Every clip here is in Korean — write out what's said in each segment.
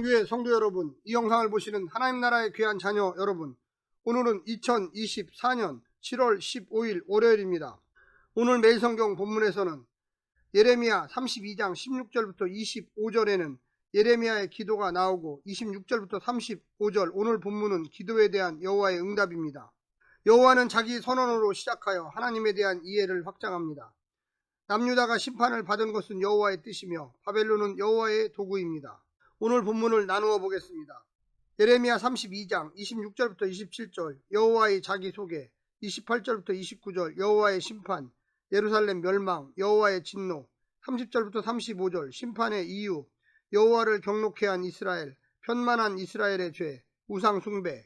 한교회 성도 여러분, 이 영상을 보시는 하나님 나라의 귀한 자녀 여러분, 오늘은 2024년 7월 15일 월요일입니다. 오늘 매일성경 본문에서는 예레미야 32장 16절부터 25절에는 예레미야의 기도가 나오고 26절부터 35절 오늘 본문은 기도에 대한 여호와의 응답입니다. 여호와는 자기 선언으로 시작하여 하나님에 대한 이해를 확장합니다. 남유다가 심판을 받은 것은 여호와의 뜻이며 바벨론은 여호와의 도구입니다. 오늘 본문을 나누어 보겠습니다. 예레미야 32장 26절부터 27절 여호와의 자기소개, 28절부터 29절 여호와의 심판, 예루살렘 멸망, 여호와의 진노, 30절부터 35절 심판의 이유, 여호와를 경록케 한 이스라엘, 편만한 이스라엘의 죄, 우상 숭배.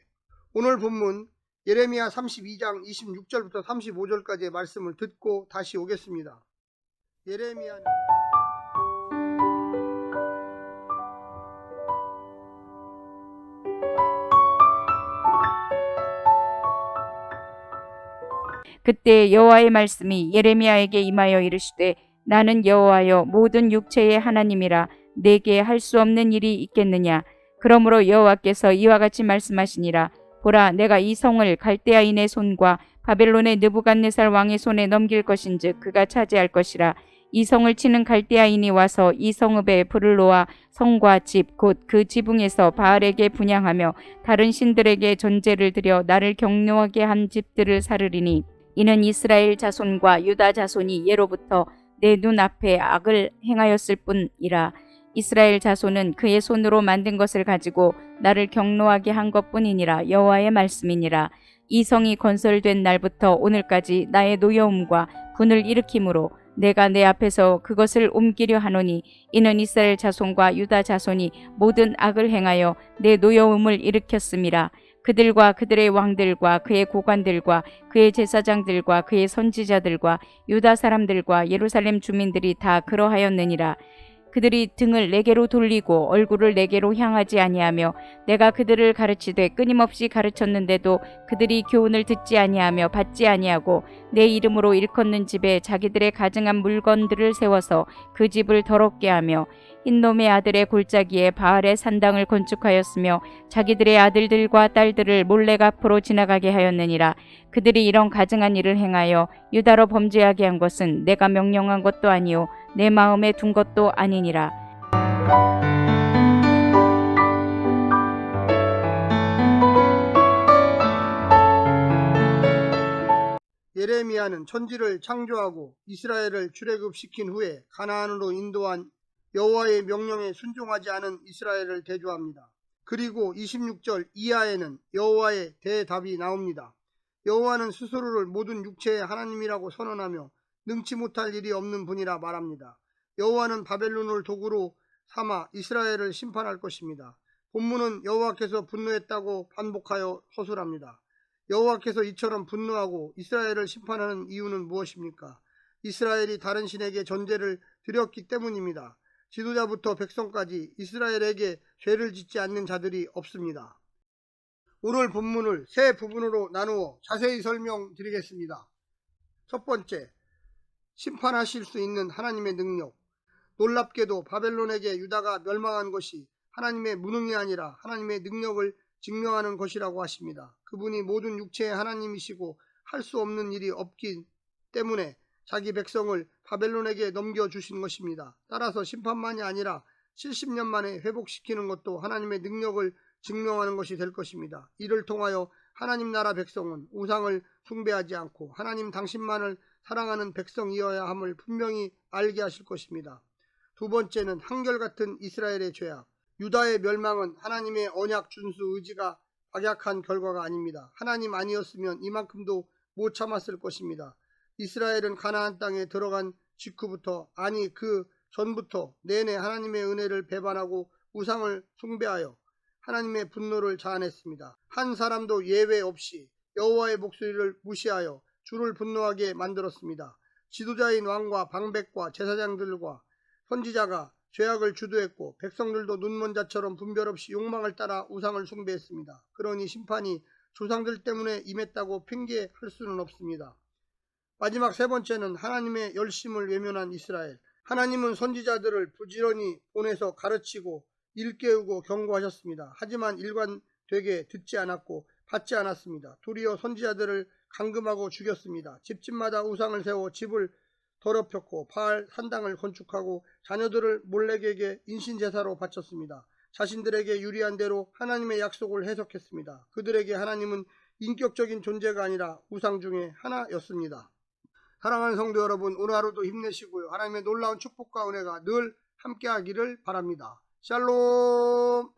오늘 본문 예레미야 32장 26절부터 35절까지의 말씀을 듣고 다시 오겠습니다. 예레미야는 그때 여호와의 말씀이 예레미야에게 임하여 이르시되 나는 여호와여 모든 육체의 하나님이라 내게 할 수 없는 일이 있겠느냐. 그러므로 여호와께서 이와 같이 말씀하시니라. 보라, 내가 이 성을 갈대아인의 손과 바벨론의 느부갓네살 왕의 손에 넘길 것인즉 그가 차지할 것이라. 이 성을 치는 갈대아인이 와서 이 성읍에 불을 놓아 성과 집 곧 그 지붕에서 바알에게 분향하며 다른 신들에게 전제를 드려 나를 경노하게 한 집들을 사르리니 이는 이스라엘 자손과 유다 자손이 예로부터 내 눈앞에 악을 행하였을 뿐이라. 이스라엘 자손은 그의 손으로 만든 것을 가지고 나를 경노하게 한 것뿐이니라. 여호와의 말씀이니라. 이 성이 건설된 날부터 오늘까지 나의 노여움과 분을 일으키므로 내가 내 앞에서 그것을 옮기려 하노니 이는 이스라엘 자손과 유다 자손이 모든 악을 행하여 내 노여움을 일으켰음이라. 그들과 그들의 왕들과 그의 고관들과 그의 제사장들과 그의 선지자들과 유다 사람들과 예루살렘 주민들이 다 그러하였느니라. 그들이 등을 내게로 돌리고 얼굴을 내게로 향하지 아니하며 내가 그들을 가르치되 끊임없이 가르쳤는데도 그들이 교훈을 듣지 아니하며 받지 아니하고 내 이름으로 일컫는 집에 자기들의 가증한 물건들을 세워서 그 집을 더럽게 하며 흰놈의 아들의 골짜기에 바알의 산당을 건축하였으며 자기들의 아들들과 딸들을 몰래 앞으로 지나가게 하였느니라. 그들이 이런 가증한 일을 행하여 유다로 범죄하게 한 것은 내가 명령한 것도 아니요 내 마음에 둔 것도 아니니라. 예레미야는 천지를 창조하고 이스라엘을 출애굽시킨 후에 가나안으로 인도한 여호와의 명령에 순종하지 않은 이스라엘을 대조합니다. 그리고 26절 이하에는 여호와의 대답이 나옵니다. 여호와는 스스로를 모든 육체의 하나님이라고 선언하며 능치 못할 일이 없는 분이라 말합니다. 여호와는 바벨론을 도구로 삼아 이스라엘을 심판할 것입니다. 본문은 여호와께서 분노했다고 반복하여 서술합니다. 여호와께서 이처럼 분노하고 이스라엘을 심판하는 이유는 무엇입니까? 이스라엘이 다른 신에게 전제를 드렸기 때문입니다. 지도자부터 백성까지 이스라엘에게 죄를 짓지 않는 자들이 없습니다. 오늘 본문을 세 부분으로 나누어 자세히 설명드리겠습니다. 첫 번째, 심판하실 수 있는 하나님의 능력. 놀랍게도 바벨론에게 유다가 멸망한 것이 하나님의 무능이 아니라 하나님의 능력을 증명하는 것이라고 하십니다. 그분이 모든 육체의 하나님이시고 할 수 없는 일이 없기 때문에 자기 백성을 바벨론에게 넘겨주신 것입니다. 따라서 심판만이 아니라 70년 만에 회복시키는 것도 하나님의 능력을 증명하는 것이 될 것입니다. 이를 통하여 하나님 나라 백성은 우상을 숭배하지 않고 하나님 당신만을 사랑하는 백성이어야 함을 분명히 알게 하실 것입니다. 두 번째는 한결같은 이스라엘의 죄악. 유다의 멸망은 하나님의 언약 준수 의지가 박약한 결과가 아닙니다. 하나님 아니었으면 이만큼도 못 참았을 것입니다. 이스라엘은 가나안 땅에 들어간 직후부터, 아니 그 전부터 내내 하나님의 은혜를 배반하고 우상을 숭배하여 하나님의 분노를 자아냈습니다. 한 사람도 예외 없이 여호와의 목소리를 무시하여 주를 분노하게 만들었습니다. 지도자인 왕과 방백과 제사장들과 선지자가 죄악을 주도했고 백성들도 눈먼 자처럼 분별 없이 욕망을 따라 우상을 숭배했습니다. 그러니 심판이 조상들 때문에 임했다고 핑계할 수는 없습니다. 마지막 세 번째는 하나님의 열심을 외면한 이스라엘. 하나님은 선지자들을 부지런히 보내서 가르치고 일깨우고 경고하셨습니다. 하지만 일관되게 듣지 않았고 받지 않았습니다. 도리어 선지자들을 감금하고 죽였습니다. 집집마다 우상을 세워 집을 더럽혔고 바알 산당을 건축하고 자녀들을 몰렉에게 인신제사로 바쳤습니다. 자신들에게 유리한 대로 하나님의 약속을 해석했습니다. 그들에게 하나님은 인격적인 존재가 아니라 우상 중에 하나였습니다. 사랑하는 성도 여러분, 오늘 하루도 힘내시고요. 하나님의 놀라운 축복과 은혜가 늘 함께하기를 바랍니다. 샬롬.